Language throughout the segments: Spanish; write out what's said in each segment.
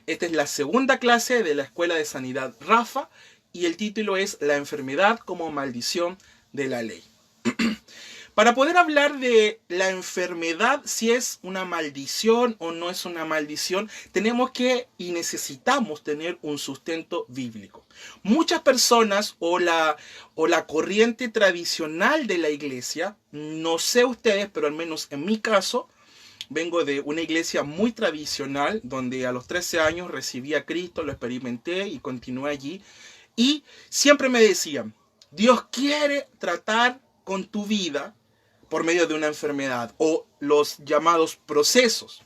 Esta es la segunda clase de la Escuela de Sanidad Rafa y el título es La enfermedad como maldición de la ley. Para poder hablar de la enfermedad, si es una maldición o no es una maldición, tenemos que y necesitamos tener un sustento bíblico. Muchas personas o la corriente tradicional de la iglesia, no sé ustedes, pero al menos en mi caso, vengo de una iglesia muy tradicional donde a los 13 años recibí a Cristo, lo experimenté y continué allí. Y siempre me decían, Dios quiere tratar con tu vida por medio de una enfermedad o los llamados procesos.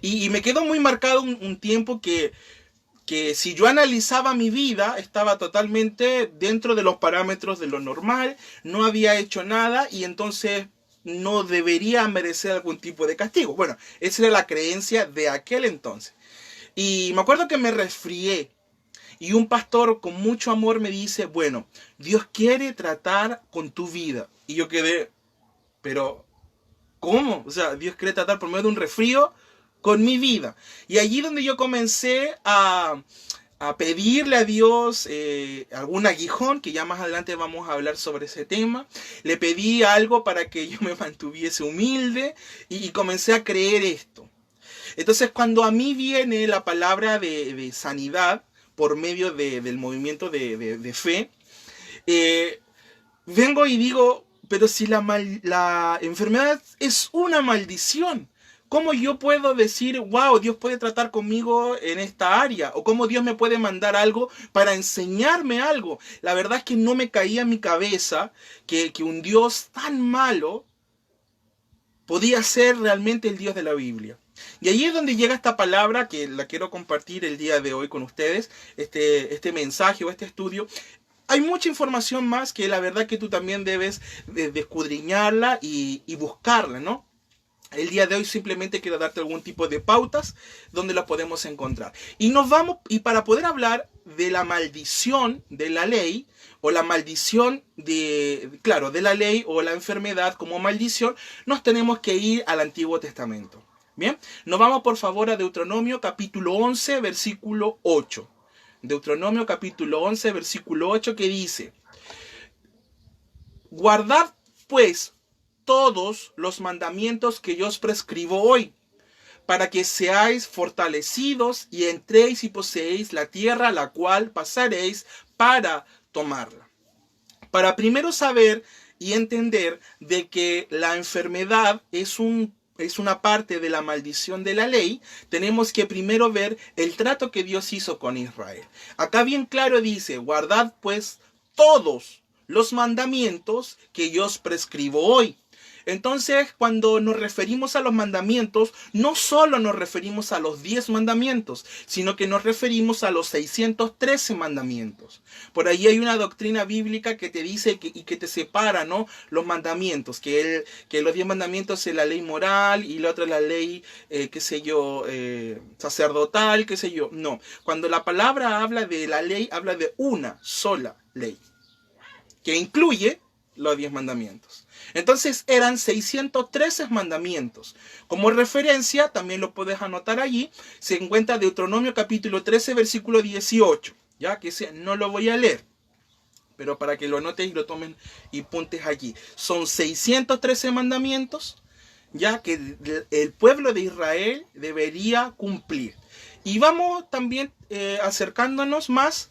Y me quedó muy marcado un tiempo que si yo analizaba mi vida, estaba totalmente dentro de los parámetros de lo normal, no había hecho nada y entonces no debería merecer algún tipo de castigo. Bueno, esa era la creencia de aquel entonces. Y me acuerdo que me resfrié y un pastor con mucho amor me dice, bueno, Dios quiere tratar con tu vida. Y yo quedé, pero ¿cómo? O sea, Dios quiere tratar por medio de un resfrío con mi vida. Y allí donde yo comencé a pedirle a Dios algún aguijón, que ya más adelante vamos a hablar sobre ese tema. Le pedí algo para que yo me mantuviese humilde y comencé a creer esto. Entonces cuando a mí viene la palabra de sanidad por medio del movimiento de fe, vengo y digo, pero si la enfermedad es una maldición, ¿cómo yo puedo decir, wow, Dios puede tratar conmigo en esta área? ¿O cómo Dios me puede mandar algo para enseñarme algo? La verdad es que no me caía en mi cabeza que un Dios tan malo podía ser realmente el Dios de la Biblia. Y ahí es donde llega esta palabra que la quiero compartir el día de hoy con ustedes, este mensaje o este estudio. Hay mucha información más que la verdad que tú también debes de escudriñarla y buscarla, ¿no? El día de hoy simplemente quiero darte algún tipo de pautas donde la podemos encontrar. Y nos vamos, y para poder hablar de la maldición de la ley, o la maldición de la ley o la enfermedad como maldición, nos tenemos que ir al Antiguo Testamento. Bien, nos vamos por favor a Deuteronomio capítulo 11, versículo 8. Deuteronomio capítulo 11, versículo 8 que dice, guardad pues todos los mandamientos que yo os prescribo hoy, para que seáis fortalecidos y entréis y poseéis la tierra la cual pasaréis para tomarla. Para primero saber y entender de que la enfermedad es una parte de la maldición de la ley, tenemos que primero ver el trato que Dios hizo con Israel. Acá bien claro dice, guardad pues todos los mandamientos que yo os prescribo hoy. Entonces, cuando nos referimos a los mandamientos, no solo nos referimos a los 10 mandamientos, sino que nos referimos a los 613 mandamientos. Por ahí hay una doctrina bíblica que te dice y que te separa, ¿no? Los mandamientos, que los 10 mandamientos es la ley moral y la otra es la ley, sacerdotal, qué sé yo. No, cuando la palabra habla de la ley, habla de una sola ley, que incluye los 10 mandamientos. Entonces eran 613 mandamientos. Como referencia, también lo puedes anotar allí, se encuentra Deuteronomio capítulo 13, versículo 18. Ya que no lo voy a leer, pero para que lo anotes y lo tomen y puntes allí. Son 613 mandamientos, ya que el pueblo de Israel debería cumplir. Y vamos también acercándonos más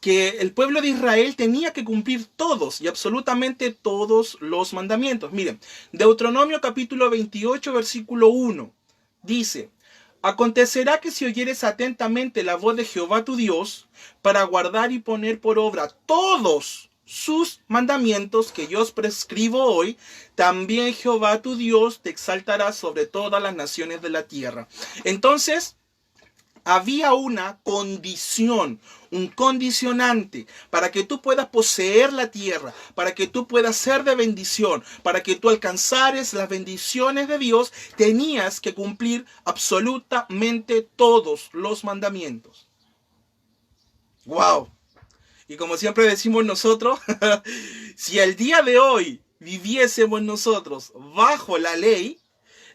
que el pueblo de Israel tenía que cumplir todos y absolutamente todos los mandamientos. Miren, Deuteronomio capítulo 28, versículo 1, dice, acontecerá que si oyeres atentamente la voz de Jehová tu Dios, para guardar y poner por obra todos sus mandamientos que yo os prescribo hoy, también Jehová tu Dios te exaltará sobre todas las naciones de la tierra. Entonces, había una condición, un condicionante para que tú puedas poseer la tierra, para que tú puedas ser de bendición, para que tú alcanzares las bendiciones de Dios, tenías que cumplir absolutamente todos los mandamientos. ¡Wow! Y como siempre decimos nosotros, si el día de hoy viviésemos nosotros bajo la ley,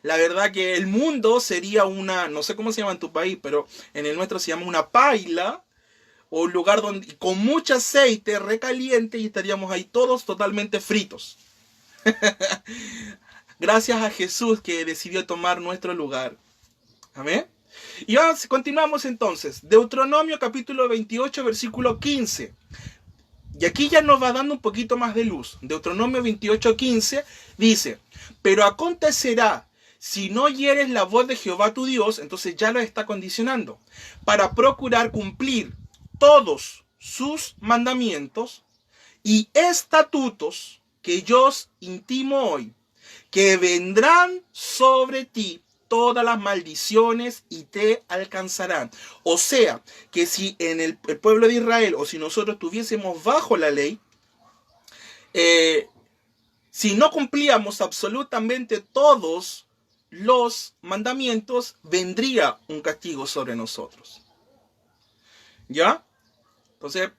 la verdad que el mundo sería una, no sé cómo se llama en tu país, pero en el nuestro se llama una paila, o un lugar donde, con mucho aceite recaliente, y estaríamos ahí todos totalmente fritos. Gracias a Jesús que decidió tomar nuestro lugar. Amén. Y vamos, continuamos entonces. Deuteronomio capítulo 28, versículo 15. Y aquí ya nos va dando un poquito más de luz. Deuteronomio 28, 15 dice: pero acontecerá, si no oyeres la voz de Jehová tu Dios, entonces ya lo está condicionando, para procurar cumplir todos sus mandamientos y estatutos que yo os intimo hoy, que vendrán sobre ti todas las maldiciones y te alcanzarán. O sea, que si en el pueblo de Israel, o si nosotros estuviésemos bajo la ley, si no cumplíamos absolutamente todos los mandamientos, vendría un castigo sobre nosotros. ¿Ya? Entonces,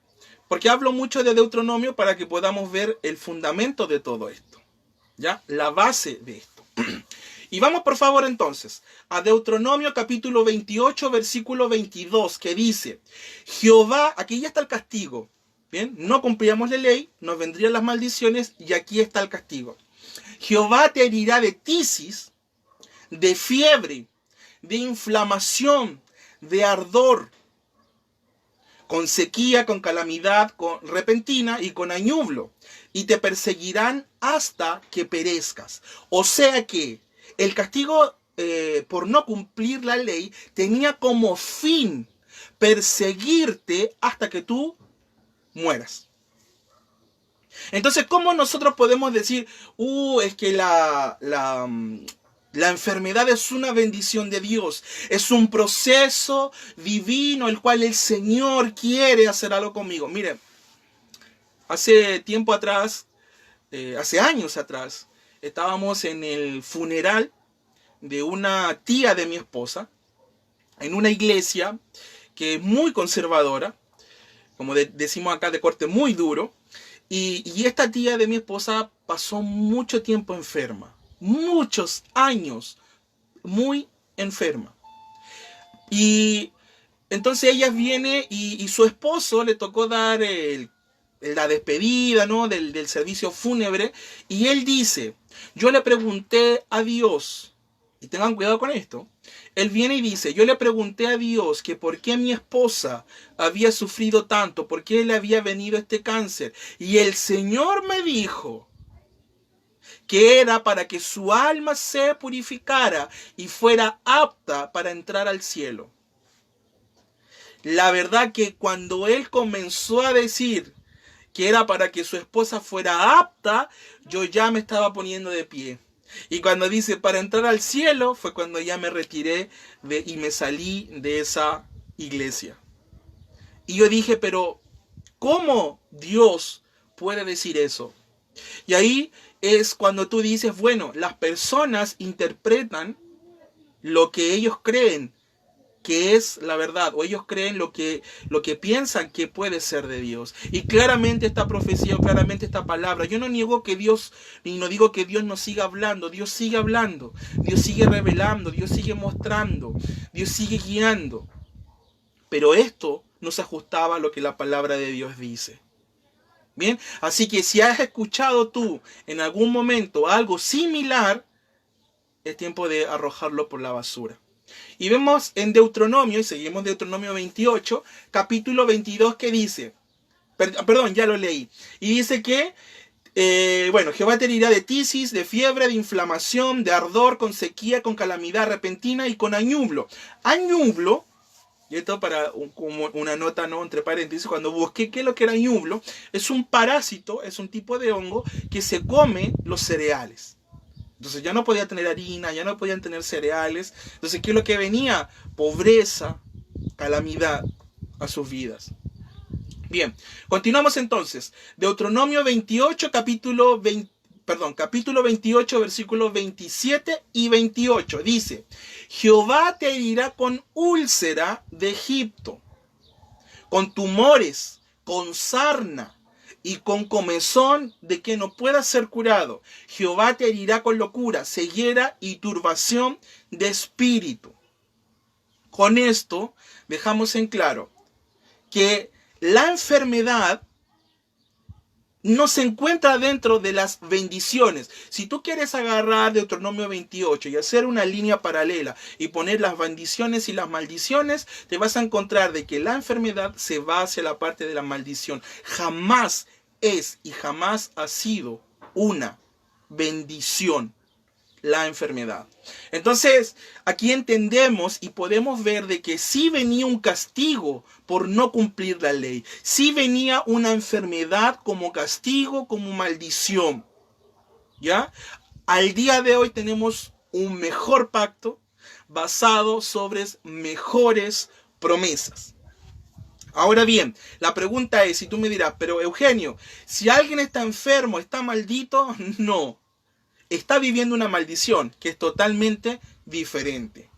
porque hablo mucho de Deuteronomio para que podamos ver el fundamento de todo esto. ¿Ya? La base de esto. Y vamos por favor entonces a Deuteronomio capítulo 28, versículo 22, que dice: Jehová, aquí ya está el castigo. Bien, no cumplíamos la ley, nos vendrían las maldiciones y aquí está el castigo. Jehová te herirá de tisis, de fiebre, de inflamación, de ardor, con sequía, con calamidad, con repentina y con añublo, y te perseguirán hasta que perezcas. O sea que el castigo por no cumplir la ley tenía como fin perseguirte hasta que tú mueras. Entonces, ¿cómo nosotros podemos decir, es que la enfermedad es una bendición de Dios, es un proceso divino el cual el Señor quiere hacer algo conmigo? Miren, hace tiempo atrás, hace años atrás, estábamos en el funeral de una tía de mi esposa, en una iglesia que es muy conservadora, como decimos acá, de corte muy duro, y esta tía de mi esposa pasó mucho tiempo enferma, muchos años muy enferma. Y entonces ella viene y su esposo le tocó dar la despedida, ¿no?, del servicio fúnebre, y él dice: yo le pregunté a Dios, y tengan cuidado con esto, él viene y dice: yo le pregunté a Dios que por qué mi esposa había sufrido tanto, por qué le había venido este cáncer, y el Señor me dijo que era para que su alma se purificara y fuera apta para entrar al cielo. La verdad que cuando él comenzó a decir que era para que su esposa fuera apta, yo ya me estaba poniendo de pie. Y cuando dice para entrar al cielo, fue cuando ya me retiré y me salí de esa iglesia. Y yo dije, pero ¿cómo Dios puede decir eso? Y ahí es cuando tú dices, bueno, las personas interpretan lo que ellos creen que es la verdad, o ellos creen lo que piensan que puede ser de Dios. Y claramente esta profecía, o claramente esta palabra, yo no niego que Dios, y no digo que Dios no siga hablando, Dios sigue hablando, Dios sigue revelando, Dios sigue mostrando, Dios sigue guiando. Pero esto no se ajustaba a lo que la palabra de Dios dice. Bien, así que si has escuchado tú en algún momento algo similar, es tiempo de arrojarlo por la basura. Y vemos en Deuteronomio, y seguimos Deuteronomio 28, capítulo 22, que dice, perdón, ya lo leí, y dice que, Jehová te herirá de tisis, de fiebre, de inflamación, de ardor, con sequía, con calamidad repentina y con añublo. Añublo, y esto para como una nota, ¿no?, entre paréntesis, cuando busqué qué es lo que era añublo, es un parásito, es un tipo de hongo que se come los cereales. Entonces ya no podía tener harina, ya no podían tener cereales. Entonces, ¿qué es lo que venía? Pobreza, calamidad a sus vidas. Bien, continuamos entonces. Deuteronomio 28, capítulo 28, versículos 27 y 28. Dice: Jehová te herirá con úlcera de Egipto, con tumores, con sarna y con comezón de que no pueda ser curado. Jehová te herirá con locura, ceguera y turbación de espíritu. Con esto dejamos en claro que la enfermedad no se encuentra dentro de las bendiciones. Si tú quieres agarrar Deuteronomio 28 y hacer una línea paralela y poner las bendiciones y las maldiciones, te vas a encontrar de que la enfermedad se va hacia la parte de la maldición. Jamás es y jamás ha sido una bendición la enfermedad. Entonces, aquí entendemos y podemos ver de que sí venía un castigo por no cumplir la ley. Sí venía una enfermedad como castigo, como maldición. ¿Ya? Al día de hoy tenemos un mejor pacto basado sobre mejores promesas. Ahora bien, la pregunta es, si tú me dirás, pero Eugenio, si alguien está enfermo, ¿está maldito? No. Está viviendo una maldición que es totalmente diferente.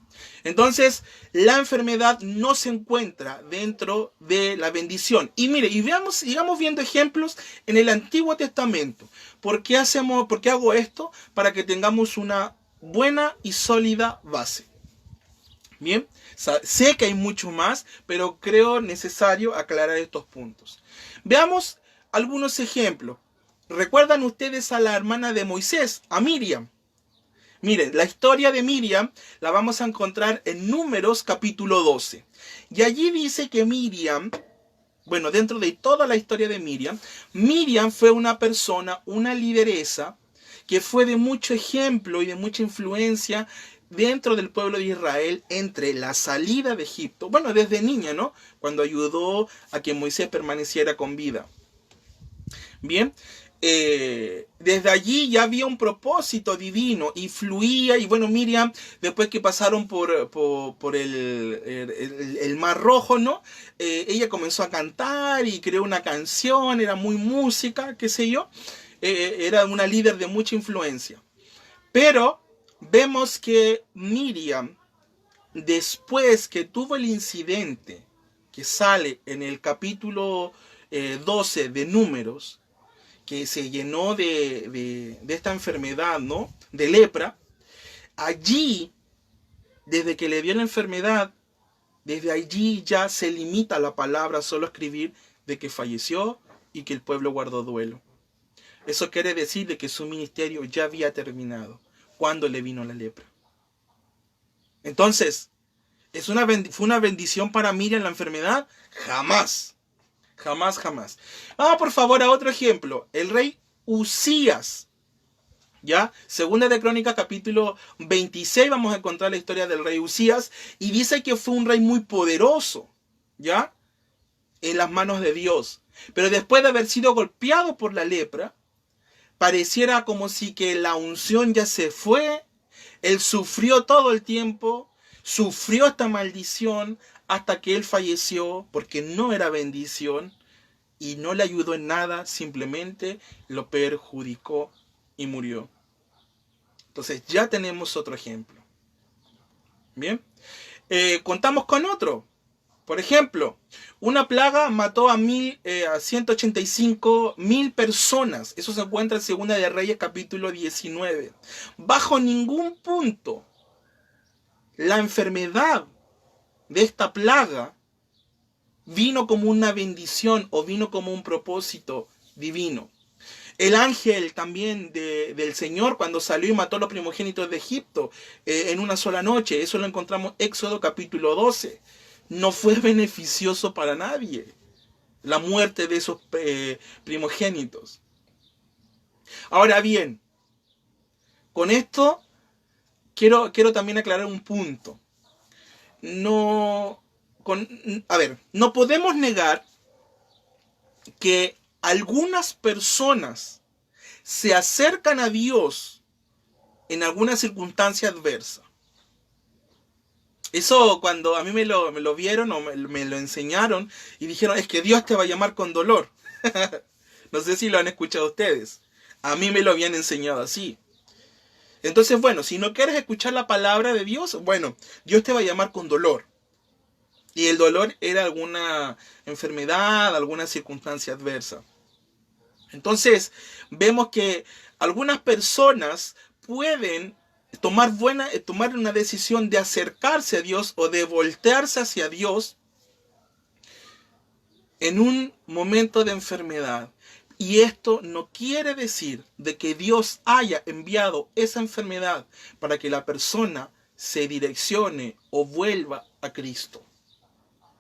Entonces, la enfermedad no se encuentra dentro de la bendición. Y mire, y sigamos viendo ejemplos en el Antiguo Testamento. ¿Por qué hago esto? Para que tengamos una buena y sólida base. Bien, sé que hay mucho más, pero creo necesario aclarar estos puntos. Veamos algunos ejemplos. ¿Recuerdan ustedes a la hermana de Moisés, a Miriam? Miren, la historia de Miriam la vamos a encontrar en Números capítulo 12. Y allí dice que Miriam, bueno, dentro de toda la historia de Miriam, Miriam fue una persona, una lideresa, que fue de mucho ejemplo y de mucha influencia dentro del pueblo de Israel entre la salida de Egipto, bueno, desde niña, ¿no? Cuando ayudó a que Moisés permaneciera con vida. Bien, desde allí ya había un propósito divino y fluía. Y bueno, Miriam, después que pasaron por el Mar Rojo, ¿no? Ella comenzó a cantar y creó una canción, era muy música, qué sé yo. Era una líder de mucha influencia. Pero vemos que Miriam, después que tuvo el incidente que sale en el capítulo 12 de Números, que se llenó de esta enfermedad, ¿no? De lepra. Allí, desde que le dio la enfermedad, desde allí ya se limita la palabra a solo escribir de que falleció y que el pueblo guardó duelo. Eso quiere decir de que su ministerio ya había terminado cuando le vino la lepra. Entonces, ¿fue una bendición para Miriam la enfermedad? Jamás. Jamás, jamás. Vamos por favor a otro ejemplo. El rey Usías. ¿Ya? Segunda de Crónicas capítulo 26 vamos a encontrar la historia del rey Usías. Y dice que fue un rey muy poderoso. ¿Ya? En las manos de Dios. Pero después de haber sido golpeado por la lepra, pareciera como si que la unción ya se fue. Él sufrió todo el tiempo. Sufrió esta maldición hasta que él falleció porque no era bendición y no le ayudó en nada, simplemente lo perjudicó y murió. Entonces ya tenemos otro ejemplo. Bien, contamos con otro. Por ejemplo, una plaga mató a 185,000 personas. Eso se encuentra en 2 de Reyes capítulo 19. Bajo ningún punto la enfermedad de esta plaga vino como una bendición o vino como un propósito divino. El ángel también del Señor cuando salió y mató a los primogénitos de Egipto en una sola noche, eso lo encontramos en Éxodo capítulo 12. No fue beneficioso para nadie la muerte de esos primogénitos. Ahora bien, con esto quiero también aclarar un punto. No podemos negar que algunas personas se acercan a Dios en alguna circunstancia adversa. Eso cuando a mí me lo vieron o me lo enseñaron y dijeron, es que Dios te va a llamar con dolor. No sé si lo han escuchado ustedes. A mí me lo habían enseñado así. Entonces, bueno, si no quieres escuchar la palabra de Dios, bueno, Dios te va a llamar con dolor. Y el dolor era alguna enfermedad, alguna circunstancia adversa. Entonces, vemos que algunas personas pueden tomar una decisión de acercarse a Dios o de voltearse hacia Dios en un momento de enfermedad. Y esto no quiere decir de que Dios haya enviado esa enfermedad para que la persona se direccione o vuelva a Cristo.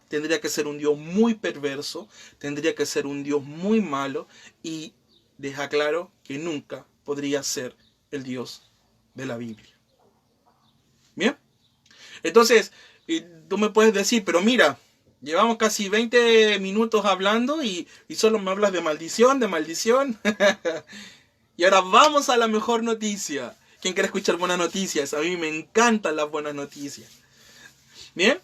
Tendría que ser un Dios muy perverso, tendría que ser un Dios muy malo y deja claro que nunca podría ser el Dios de la Biblia. ¿Bien? Entonces, tú me puedes decir, pero mira, llevamos casi 20 minutos hablando y solo me hablas de maldición, de maldición. Y ahora vamos a la mejor noticia. ¿Quién quiere escuchar buenas noticias? A mí me encantan las buenas noticias. ¿Bien?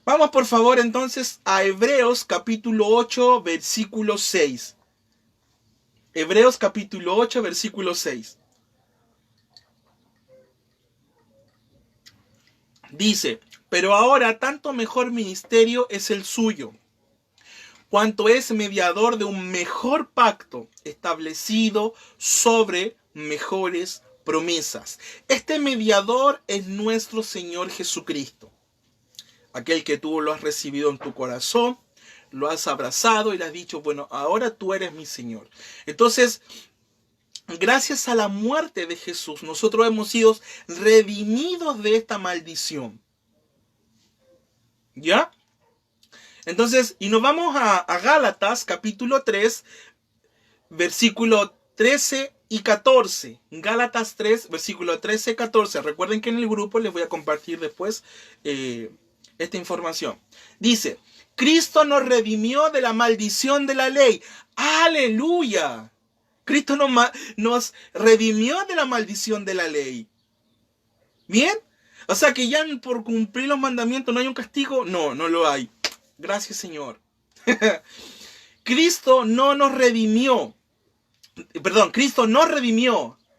Vamos por favor entonces a Hebreos capítulo 8, versículo 6. Hebreos capítulo 8, versículo 6. Dice, pero ahora tanto mejor ministerio es el suyo, cuanto es mediador de un mejor pacto establecido sobre mejores promesas. Este mediador es nuestro Señor Jesucristo, aquel que tú lo has recibido en tu corazón, lo has abrazado y le has dicho, bueno, ahora tú eres mi Señor. Entonces, gracias a la muerte de Jesús, nosotros hemos sido redimidos de esta maldición. ¿Ya? Entonces, y nos vamos a Gálatas, capítulo 3, versículo 13 y 14. Gálatas 3, versículo 13 y 14. Recuerden que en el grupo les voy a compartir después esta información. Dice, Cristo nos redimió de la maldición de la ley. ¡Aleluya! Cristo nos redimió de la maldición de la ley. ¿Bien? O sea que ya por cumplir los mandamientos no hay un castigo. No, no lo hay. Gracias, Señor. Cristo nos redimió,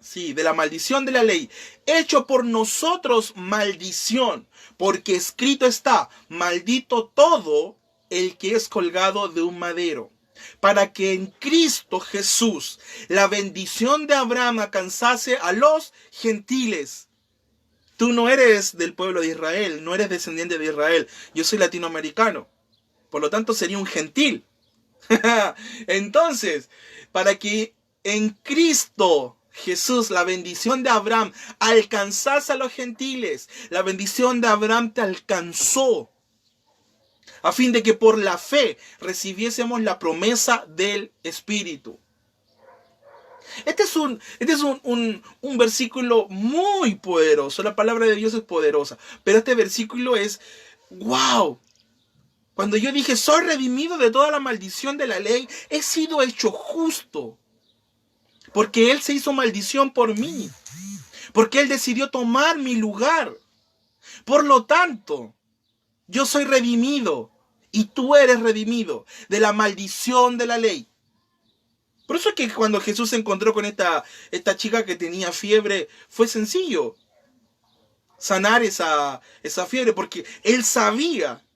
sí, de la maldición de la ley, hecho por nosotros maldición, porque escrito está, maldito todo el que es colgado de un madero, para que en Cristo Jesús la bendición de Abraham alcanzase a los gentiles. Tú no eres del pueblo de Israel, no eres descendiente de Israel, yo soy latinoamericano, por lo tanto sería un gentil. Entonces, para que en Cristo Jesús la bendición de Abraham alcanzase a los gentiles, la bendición de Abraham te alcanzó, a fin de que por la fe recibiésemos la promesa del Espíritu. Este es un versículo muy poderoso. La palabra de Dios es poderosa. Pero este versículo es, wow. Cuando yo dije, soy redimido de toda la maldición de la ley, he sido hecho justo. Porque Él se hizo maldición por mí. Porque Él decidió tomar mi lugar. Por lo tanto, yo soy redimido. Y tú eres redimido de la maldición de la ley. Por eso es que cuando Jesús se encontró con esta chica que tenía fiebre, fue sencillo sanar esa fiebre, porque Él sabía,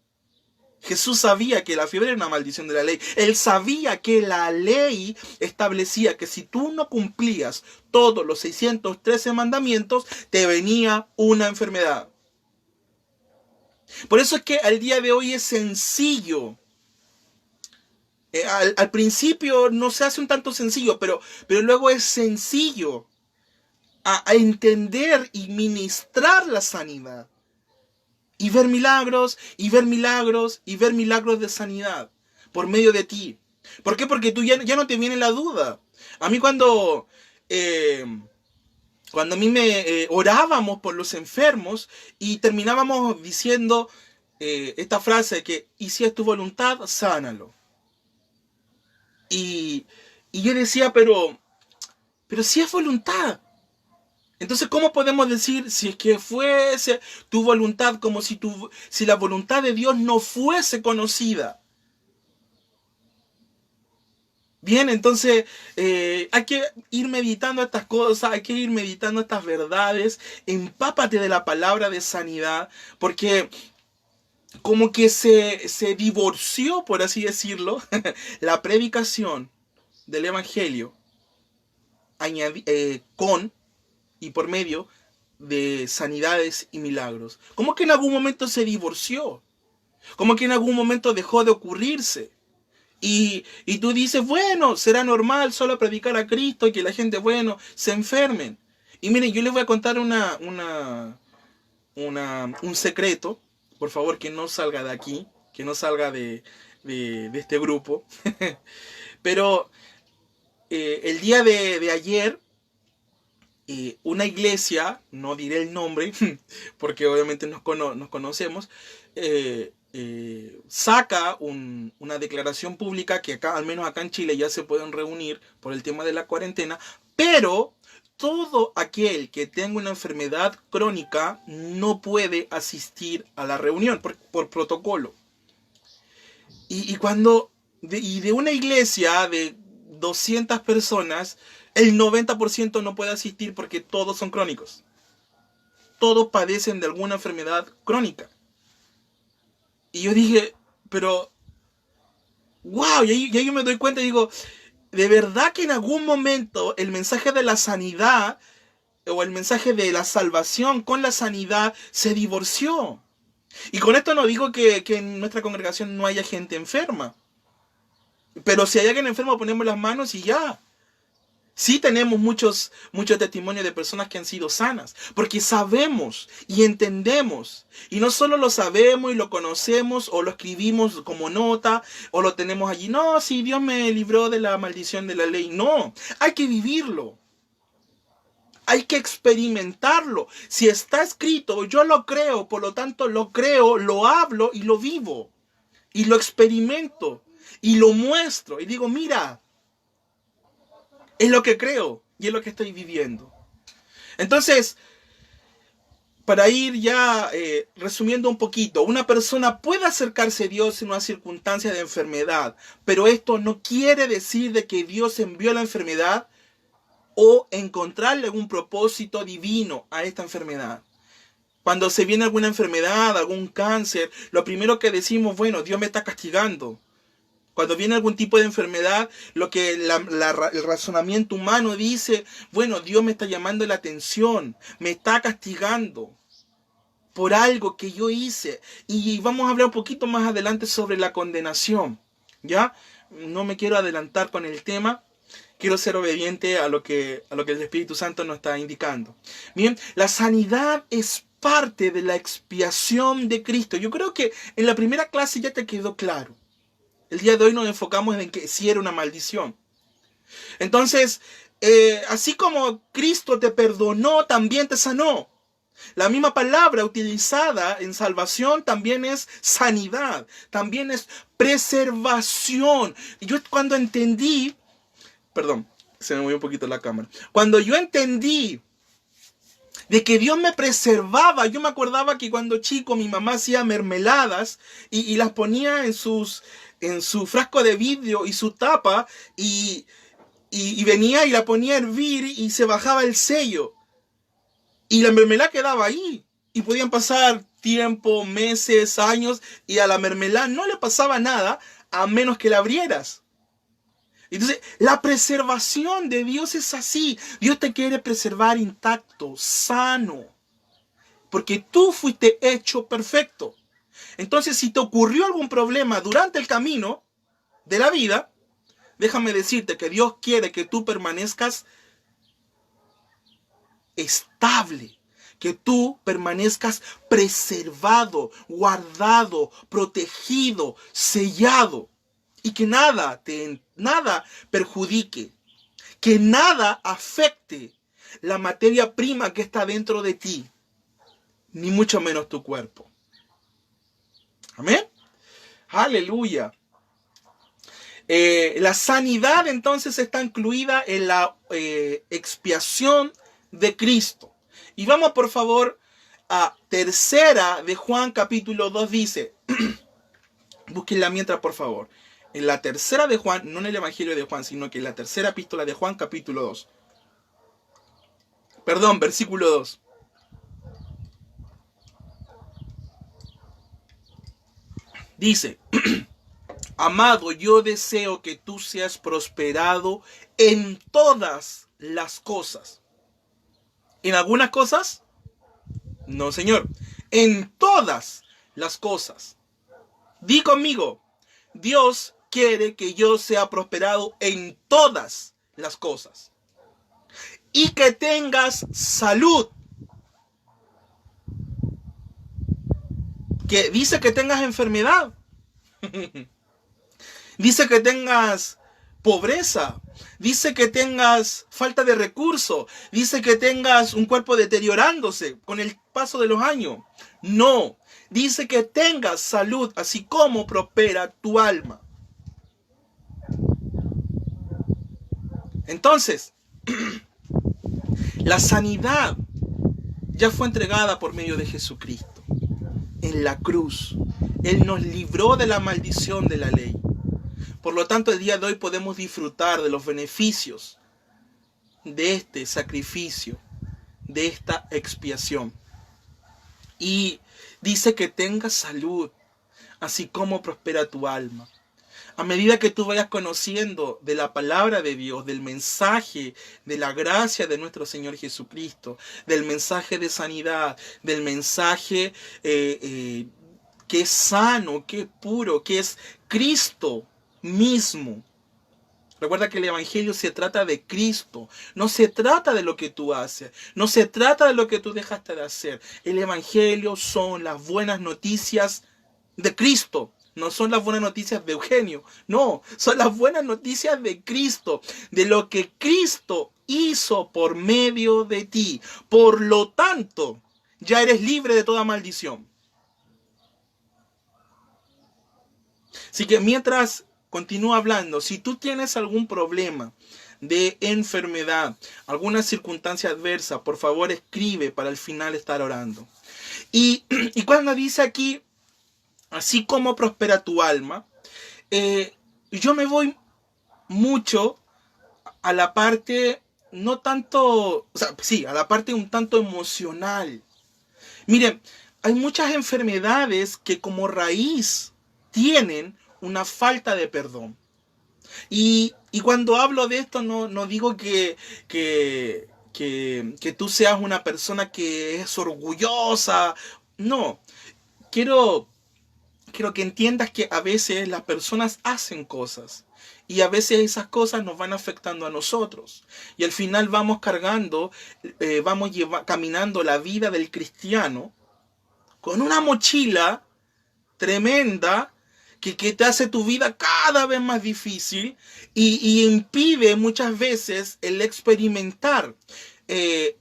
Jesús sabía que la fiebre era una maldición de la ley. Él sabía que la ley establecía que si tú no cumplías todos los 613 mandamientos, te venía una enfermedad. Por eso es que al día de hoy es sencillo. Al principio no se hace un tanto sencillo, pero luego es sencillo a entender y ministrar la sanidad. Y ver milagros, y ver milagros, y ver milagros de sanidad por medio de ti. ¿Por qué? Porque tú ya no te viene la duda. A mí cuando a mí me orábamos por los enfermos y terminábamos diciendo esta frase que, y si es tu voluntad, sánalo. Y yo decía, pero si es voluntad. Entonces, ¿cómo podemos decir si es que fuese tu voluntad como si la voluntad de Dios no fuese conocida? Bien, entonces hay que ir meditando estas cosas, hay que ir meditando estas verdades, empápate de la palabra de sanidad, porque como que se divorció, por así decirlo, la predicación del Evangelio con y por medio de sanidades y milagros. Como que en algún momento se divorció, como que en algún momento dejó de ocurrirse. Y tú dices, bueno, será normal solo predicar a Cristo y que la gente, bueno, se enfermen. Y miren, yo les voy a contar un secreto. Por favor, que no salga de aquí, que no salga de este grupo. Pero el día de ayer, una iglesia, no diré el nombre, porque obviamente nos conocemos, saca una declaración pública que acá, al menos acá en Chile, ya se pueden reunir por el tema de la cuarentena, pero todo aquel que tenga una enfermedad crónica no puede asistir a la reunión por protocolo. Y cuando de una iglesia de 200 personas, el 90% no puede asistir porque todos son crónicos. Todos padecen de alguna enfermedad crónica. Y yo dije, pero, wow, y ahí yo me doy cuenta y digo, de verdad que en algún momento el mensaje de la sanidad o el mensaje de la salvación con la sanidad se divorció. Y con esto no digo que en nuestra congregación no haya gente enferma. Pero si hay alguien enfermo, ponemos las manos y ya. Sí tenemos muchos testimonios de personas que han sido sanas, porque sabemos y entendemos. Y no solo lo sabemos y lo conocemos o lo escribimos como nota o lo tenemos allí. No, si Dios me libró de la maldición de la ley. No, hay que vivirlo. Hay que experimentarlo. Si está escrito, yo lo creo, por lo tanto lo creo, lo hablo y lo vivo. Y lo experimento y lo muestro. Y digo, mira, es lo que creo y es lo que estoy viviendo. Entonces, para ir ya resumiendo un poquito, una persona puede acercarse a Dios en una circunstancia de enfermedad, pero esto no quiere decir de que Dios envió la enfermedad o encontrarle un propósito divino a esta enfermedad. Cuando se viene alguna enfermedad, algún cáncer, lo primero que decimos, bueno, Dios me está castigando. Cuando viene algún tipo de enfermedad, lo que el razonamiento humano dice, bueno, Dios me está llamando la atención, me está castigando por algo que yo hice. Y vamos a hablar un poquito más adelante sobre la condenación, ¿ya? No me quiero adelantar con el tema, quiero ser obediente a lo que el Espíritu Santo nos está indicando. Bien, la sanidad es parte de la expiación de Cristo. Yo creo que en la primera clase ya te quedó claro. El día de hoy nos enfocamos en que sí era una maldición. Entonces, así como Cristo te perdonó, también te sanó. La misma palabra utilizada en salvación también es sanidad, también es preservación. Y yo cuando entendí, perdón, se me movió un poquito la cámara. Cuando yo entendí de que Dios me preservaba, yo me acordaba que cuando chico mi mamá hacía mermeladas y las ponía en su frasco de vidrio y su tapa y venía y la ponía a hervir y se bajaba el sello. Y la mermelada quedaba ahí. Y podían pasar tiempo, meses, años y a la mermelada no le pasaba nada a menos que la abrieras. Entonces, la preservación de Dios es así. Dios te quiere preservar intacto, sano. Porque tú fuiste hecho perfecto. Entonces, si te ocurrió algún problema durante el camino de la vida, déjame decirte que Dios quiere que tú permanezcas estable, que tú permanezcas preservado, guardado, protegido, sellado, y que nada perjudique, que nada afecte la materia prima que está dentro de ti, ni mucho menos tu cuerpo. Amén. Aleluya. La sanidad entonces está incluida en la expiación de Cristo. Y vamos por favor a tercera de Juan capítulo 2 dice, búsquenla mientras por favor, en la tercera de Juan, no en el Evangelio de Juan, sino que en la tercera epístola de Juan capítulo 2. Perdón, versículo 2. Dice, Amado, yo deseo que tú seas prosperado en todas las cosas. ¿En algunas cosas? No, Señor. En todas las cosas. Di conmigo, Dios quiere que yo sea prosperado en todas las cosas. Y que tengas salud. Que dice que tengas enfermedad. Dice que tengas pobreza. Dice que tengas falta de recursos. Dice que tengas un cuerpo deteriorándose con el paso de los años. No. Dice que tengas salud, así como prospera tu alma. Entonces, la sanidad ya fue entregada por medio de Jesucristo. En la cruz. Él nos libró de la maldición de la ley. Por lo tanto, el día de hoy podemos disfrutar de los beneficios de este sacrificio, de esta expiación. Y dice que tengas salud, así como prospera tu alma. A medida que tú vayas conociendo de la palabra de Dios, del mensaje, de la gracia de nuestro Señor Jesucristo, del mensaje de sanidad, del mensaje que es sano, que es puro, que es Cristo mismo. Recuerda que el Evangelio se trata de Cristo, no se trata de lo que tú haces, no se trata de lo que tú dejaste de hacer. El Evangelio son las buenas noticias de Cristo, no son las buenas noticias de Eugenio, no, son las buenas noticias de Cristo, de lo que Cristo hizo por medio de ti. Por lo tanto, ya eres libre de toda maldición. Así que mientras continúo hablando, si tú tienes algún problema de enfermedad, alguna circunstancia adversa, por favor escribe para al final estar orando. Y cuando dice aquí, así como prospera tu alma, yo me voy mucho a la parte, no tanto, o sea, sí, a la parte un tanto emocional. Miren, hay muchas enfermedades que como raíz tienen una falta de perdón. Y cuando hablo de esto no digo que tú seas una persona que es orgullosa. No, quiero que entiendas que a veces las personas hacen cosas. Y a veces esas cosas nos van afectando a nosotros. Y al final vamos cargando, caminando la vida del cristiano con una mochila tremenda que te hace tu vida cada vez más difícil y impide muchas veces el experimentar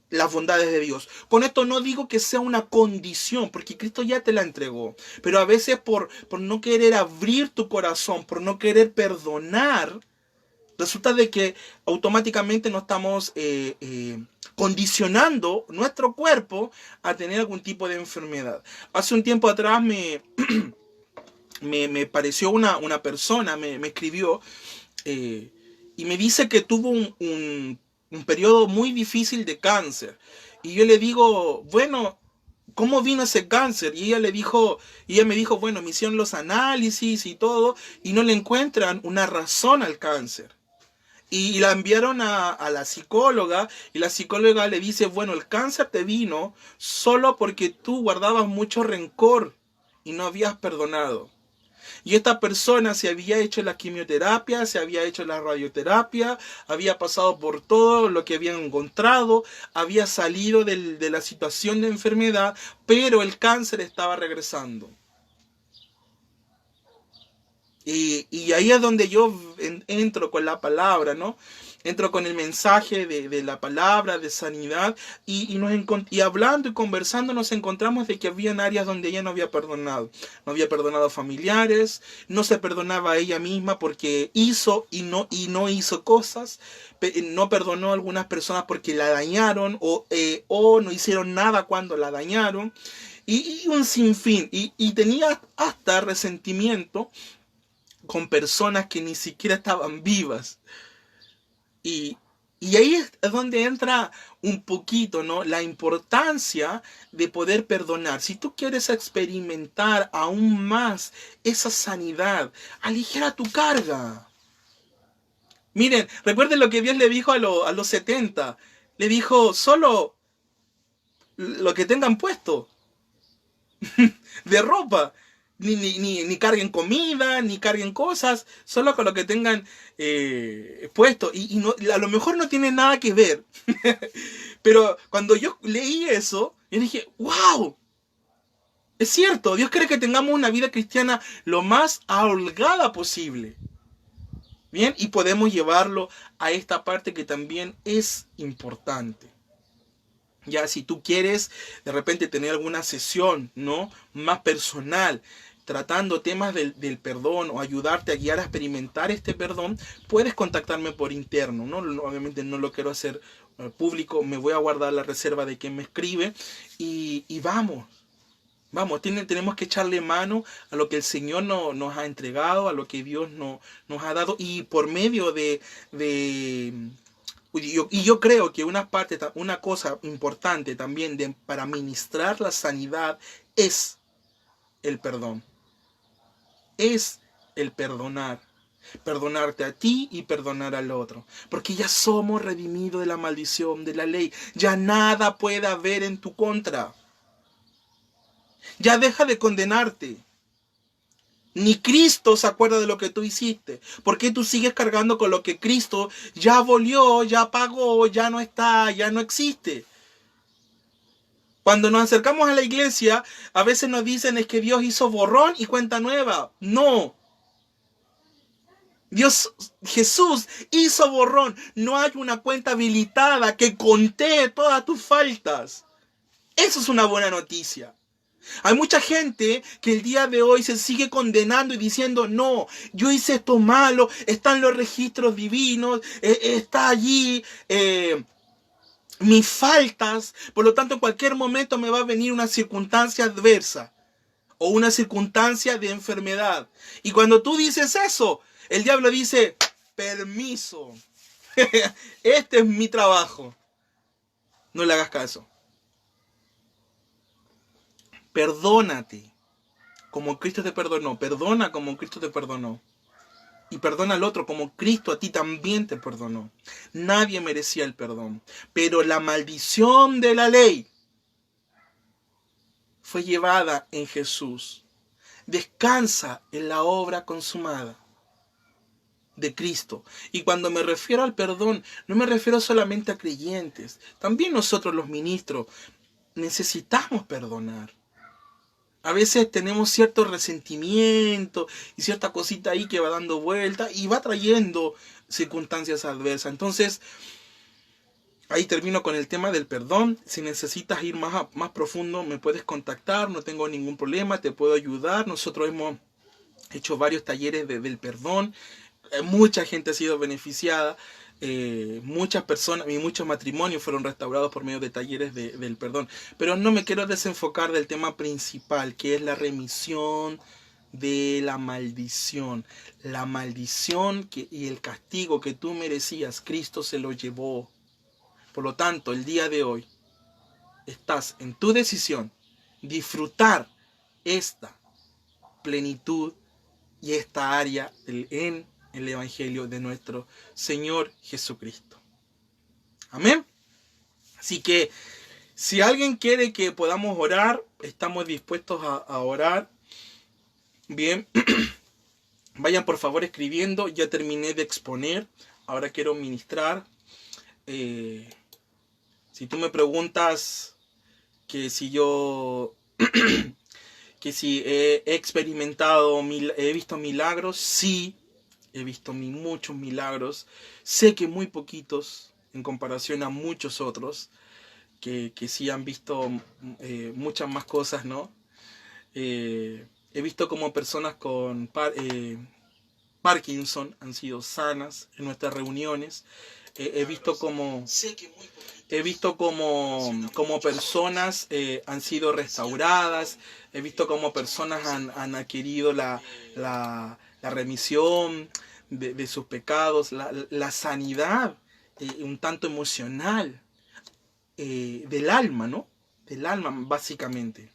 las bondades de Dios. Con esto no digo que sea una condición, porque Cristo ya te la entregó, pero a veces por no querer abrir tu corazón, por no querer perdonar, resulta de que automáticamente no estamos condicionando nuestro cuerpo a tener algún tipo de enfermedad. Hace un tiempo atrás me pareció una persona, me escribió y me dice que tuvo un periodo muy difícil de cáncer. Y yo le digo, bueno, ¿cómo vino ese cáncer? Y ella me dijo, bueno, me hicieron los análisis y todo, y no le encuentran una razón al cáncer. Y la enviaron a la psicóloga, y la psicóloga le dice, bueno, el cáncer te vino solo porque tú guardabas mucho rencor y no habías perdonado. Y esta persona se había hecho la quimioterapia, se había hecho la radioterapia, había pasado por todo lo que había encontrado, había salido de la situación de enfermedad, pero el cáncer estaba regresando. Y ahí es donde yo entro con la palabra, ¿no? Entro con el mensaje de la palabra, de sanidad, y hablando y conversando nos encontramos de que habían áreas donde ella no había perdonado. No había perdonado a familiares, no se perdonaba a ella misma porque hizo y no hizo cosas, no perdonó a algunas personas porque la dañaron o no hicieron nada cuando la dañaron, y un sinfín, y tenía hasta resentimiento con personas que ni siquiera estaban vivas. Y Y ahí es donde entra un poquito, ¿no? La importancia de poder perdonar. Si tú quieres experimentar aún más esa sanidad, aligera tu carga. Miren, recuerden lo que Dios le dijo a los 70. Le dijo, solo lo que tengan puesto de ropa. Ni carguen comida, ni carguen cosas, solo con lo que tengan puesto. Y no, a lo mejor no tiene nada que ver. Pero cuando yo leí eso, yo dije, wow, es cierto, Dios quiere que tengamos una vida cristiana lo más holgada posible. Bien, y podemos llevarlo a esta parte que también es importante. Ya, si tú quieres de repente tener alguna sesión, ¿no? Más personal, tratando temas del perdón o ayudarte a guiar a experimentar este perdón, puedes contactarme por interno, ¿no? Obviamente no lo quiero hacer público, me voy a guardar la reserva de quien me escribe y vamos. Vamos, tenemos que echarle mano a lo que el Señor nos ha entregado, a lo que Dios nos ha dado y por medio y yo creo que una cosa importante también para ministrar la sanidad es el perdón. Es el perdonar. Perdonarte a ti y perdonar al otro. Porque ya somos redimidos de la maldición de la ley. Ya nada puede haber en tu contra. Ya deja de condenarte. Ni Cristo se acuerda de lo que tú hiciste. ¿Por qué tú sigues cargando con lo que Cristo ya abolió, ya pagó, ya no está, ya no existe? Cuando nos acercamos a la iglesia, a veces nos dicen es que Dios hizo borrón y cuenta nueva. No. Jesús hizo borrón. No hay una cuenta habilitada que contee todas tus faltas. Eso es una buena noticia. Hay mucha gente que el día de hoy se sigue condenando y diciendo, no, yo hice esto malo, están los registros divinos, está allí mis faltas, por lo tanto en cualquier momento me va a venir una circunstancia adversa o una circunstancia de enfermedad. Y cuando tú dices eso, el diablo dice, permiso, este es mi trabajo, no le hagas caso. Perdónate como Cristo te perdonó. Perdona como Cristo te perdonó. Y perdona al otro como Cristo a ti también te perdonó. Nadie merecía el perdón. Pero la maldición de la ley fue llevada en Jesús. Descansa en la obra consumada de Cristo. Y cuando me refiero al perdón, no me refiero solamente a creyentes. También nosotros los ministros necesitamos perdonar. A veces tenemos cierto resentimiento y cierta cosita ahí que va dando vuelta y va trayendo circunstancias adversas. Entonces, ahí termino con el tema del perdón. Si necesitas ir más profundo, me puedes contactar, no tengo ningún problema, te puedo ayudar. Nosotros hemos hecho varios talleres del perdón. Mucha gente ha sido beneficiada. Muchas personas y muchos matrimonios fueron restaurados por medio de talleres del perdón. Pero no me quiero desenfocar del tema principal, que es la remisión de la maldición. La maldición y el castigo que tú merecías, Cristo se lo llevó. Por lo tanto, el día de hoy estás en tu decisión disfrutar esta plenitud y esta área en el Evangelio de nuestro Señor Jesucristo. Amén. Así que si alguien quiere que podamos orar, estamos dispuestos a orar. Bien, vayan por favor escribiendo. Ya terminé de exponer. Ahora quiero ministrar. Si tú me preguntas que si yo que si he experimentado, he visto milagros, sí. He visto muchos milagros. Sé que muy poquitos en comparación a muchos otros que sí han visto muchas más cosas, ¿no? He visto como personas con Parkinson han sido sanas en nuestras reuniones. He visto como personas han sido restauradas. He visto como personas han adquirido la remisión de sus pecados, la sanidad un tanto emocional, del alma, ¿no? Del alma, básicamente.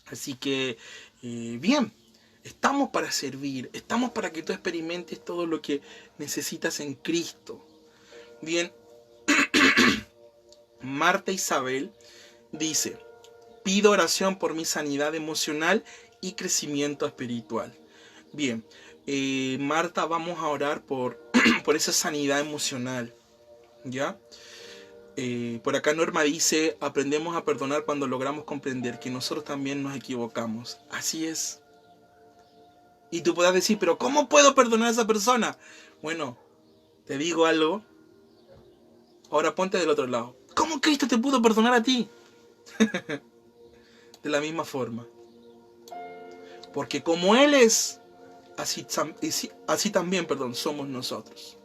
Así que, bien, estamos para servir, estamos para que tú experimentes todo lo que necesitas en Cristo. Bien, Marta Isabel dice: pido oración por mi sanidad emocional y crecimiento espiritual. Bien, Marta, vamos a orar por, por esa sanidad emocional, ¿ya? Por acá Norma dice: aprendemos a perdonar cuando logramos comprender que nosotros también nos equivocamos. Así es. Y tú podrás decir: pero ¿cómo puedo perdonar a esa persona? Bueno, te digo algo. Ahora ponte del otro lado. ¿Cómo Cristo te pudo perdonar a ti? De la misma forma. Porque como Él es, así también, somos nosotros.